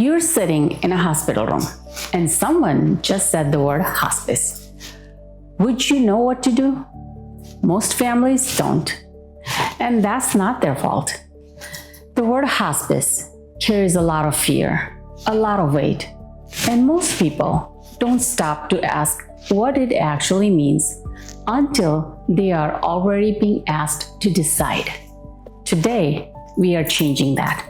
You're sitting in a hospital room and someone just said the word hospice. Would you know what to do? Most families don't, and that's not their fault. The word hospice carries a lot of fear, a lot of weight, and most people don't stop to ask what it actually means until they are already being asked to decide. Today, we are changing that.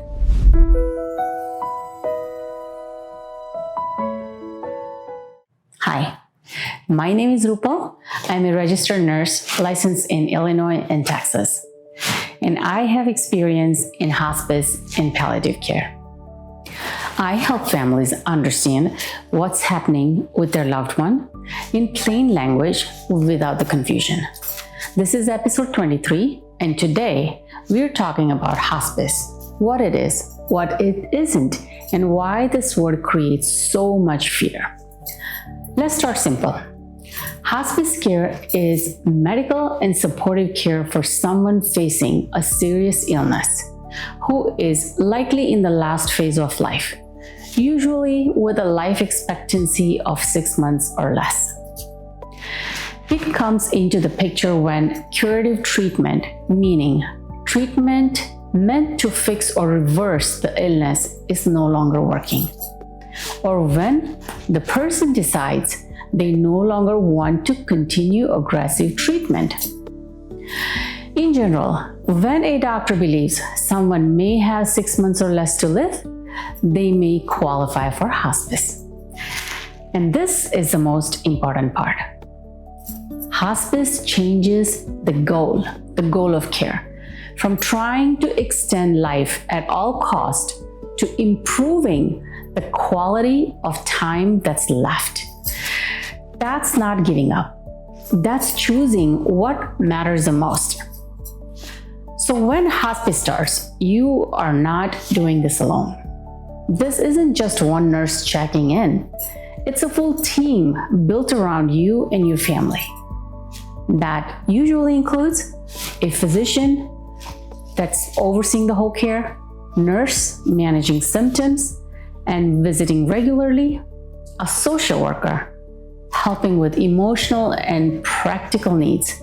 Hi, my name is Rupal. I'm a registered nurse licensed in Illinois and Texas, and I have experience in hospice and palliative care. I help families understand what's happening with their loved one in plain language without the confusion. This is episode 23, and today we're talking about hospice, what it is, what it isn't, and why this word creates so much fear. Let's start simple. Hospice care is medical and supportive care for someone facing a serious illness who is likely in the last phase of life, usually with a life expectancy of 6 months or less. It comes into the picture when curative treatment, meaning treatment meant to fix or reverse the illness, is no longer working, or when the person decides they no longer want to continue aggressive treatment. In general, when a doctor believes someone may have 6 months or less to live, they may qualify for hospice. And this is the most important part. Hospice changes the goal of care, from trying to extend life at all cost to improving the quality of time that's left. That's not giving up. That's choosing what matters the most. So when hospice starts, you are not doing this alone. This isn't just one nurse checking in. It's a full team built around you and your family. That usually includes a physician that's overseeing the whole care, nurse managing symptoms and visiting regularly, a social worker helping with emotional and practical needs,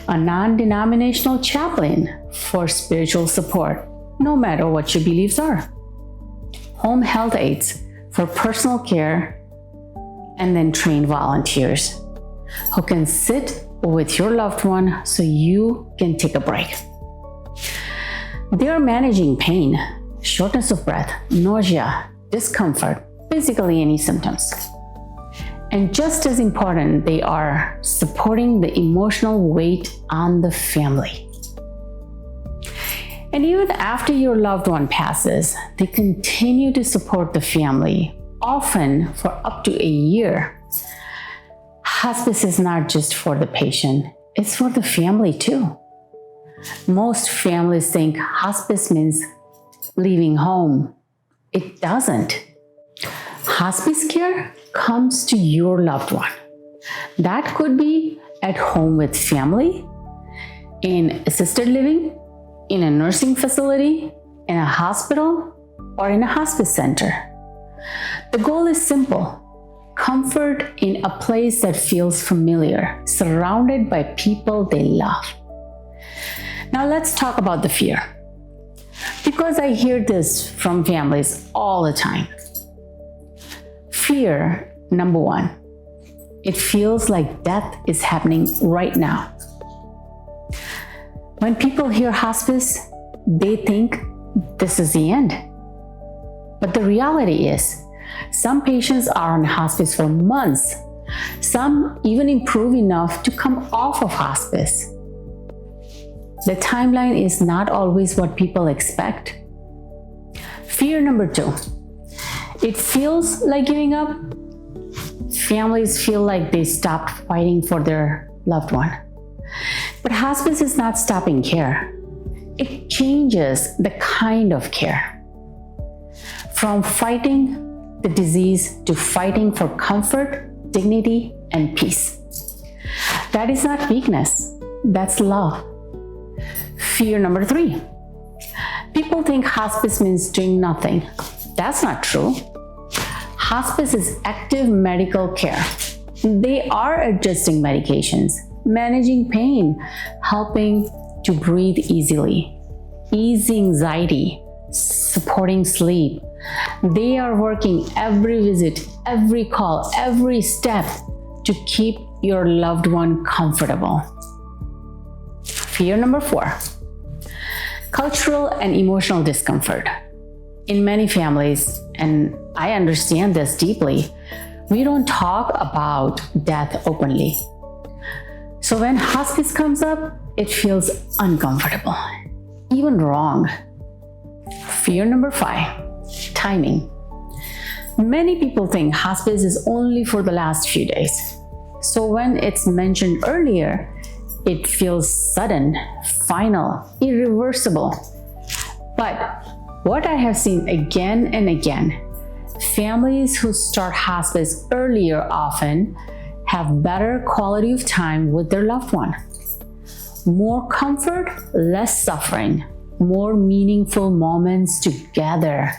a non-denominational chaplain for spiritual support, no matter what your beliefs are, home health aides for personal care, and then trained volunteers who can sit with your loved one so you can take a break. They are managing pain, shortness of breath, nausea, discomfort, basically any symptoms. And just as important, they are supporting the emotional weight on the family. And even after your loved one passes, they continue to support the family, often for up to a year. Hospice is not just for the patient, it's for the family too. Most families think hospice means leaving home. It doesn't. Hospice care comes to your loved one. That could be at home with family, in assisted living, in a nursing facility, in a hospital, or in a hospice center. The goal is simple: comfort in a place that feels familiar, surrounded by people they love. Now let's talk about the fear, because I hear this from families all the time. Fear, number one, it feels like death is happening right now. When people hear hospice, they think this is the end. But the reality is, some patients are on hospice for months. Some even improve enough to come off of hospice. The timeline is not always what people expect. Fear number two, it feels like giving up. Families feel like they stopped fighting for their loved one. But hospice is not stopping care. It changes the kind of care. From fighting the disease to fighting for comfort, dignity, and peace. That is not weakness, that's love. Fear number three. People think hospice means doing nothing. That's not true. Hospice is active medical care. They are adjusting medications, managing pain, helping to breathe easily, easing anxiety, supporting sleep. They are working every visit, every call, every step to keep your loved one comfortable. Fear number 4, cultural and emotional discomfort. In many families, and I understand this deeply, we don't talk about death openly. So when hospice comes up, it feels uncomfortable, even wrong. Fear number 5, timing. Many people think hospice is only for the last few days. So when it's mentioned earlier, it feels sudden, final, irreversible. But what I have seen again and again, families who start hospice earlier often have better quality of time with their loved one. More comfort, less suffering, more meaningful moments together.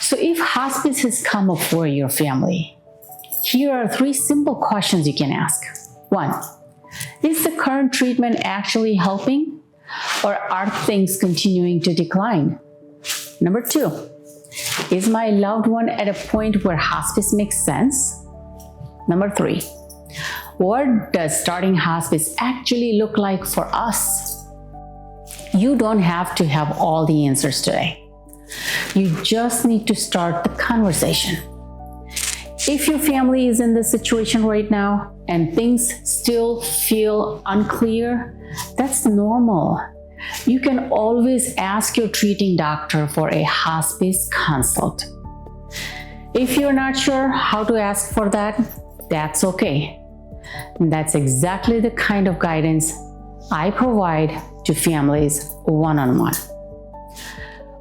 So if hospice has come up for your family, here are 3 simple questions you can ask. 1, is the current treatment actually helping, or are things continuing to decline? Number 2, is my loved one at a point where hospice makes sense? Number 3, what does starting hospice actually look like for us? You don't have to have all the answers today. You just need to start the conversation. If your family is in this situation right now and things still feel unclear, that's normal. You can always ask your treating doctor for a hospice consult. If you're not sure how to ask for that, that's okay. That's exactly the kind of guidance I provide to families one-on-one.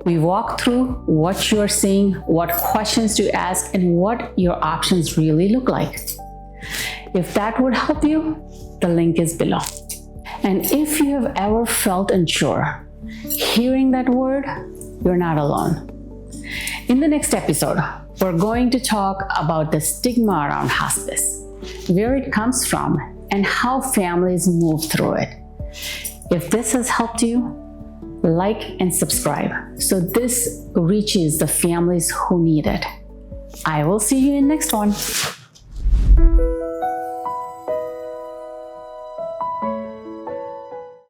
We walk through what you are seeing, what questions to ask, and what your options really look like. If that would help you, the link is below. And if you have ever felt unsure, hearing that word, you're not alone. In the next episode, we're going to talk about the stigma around hospice, where it comes from, and how families move through it. If this has helped you, like and subscribe so this reaches the families who need it. I will see you in the next one.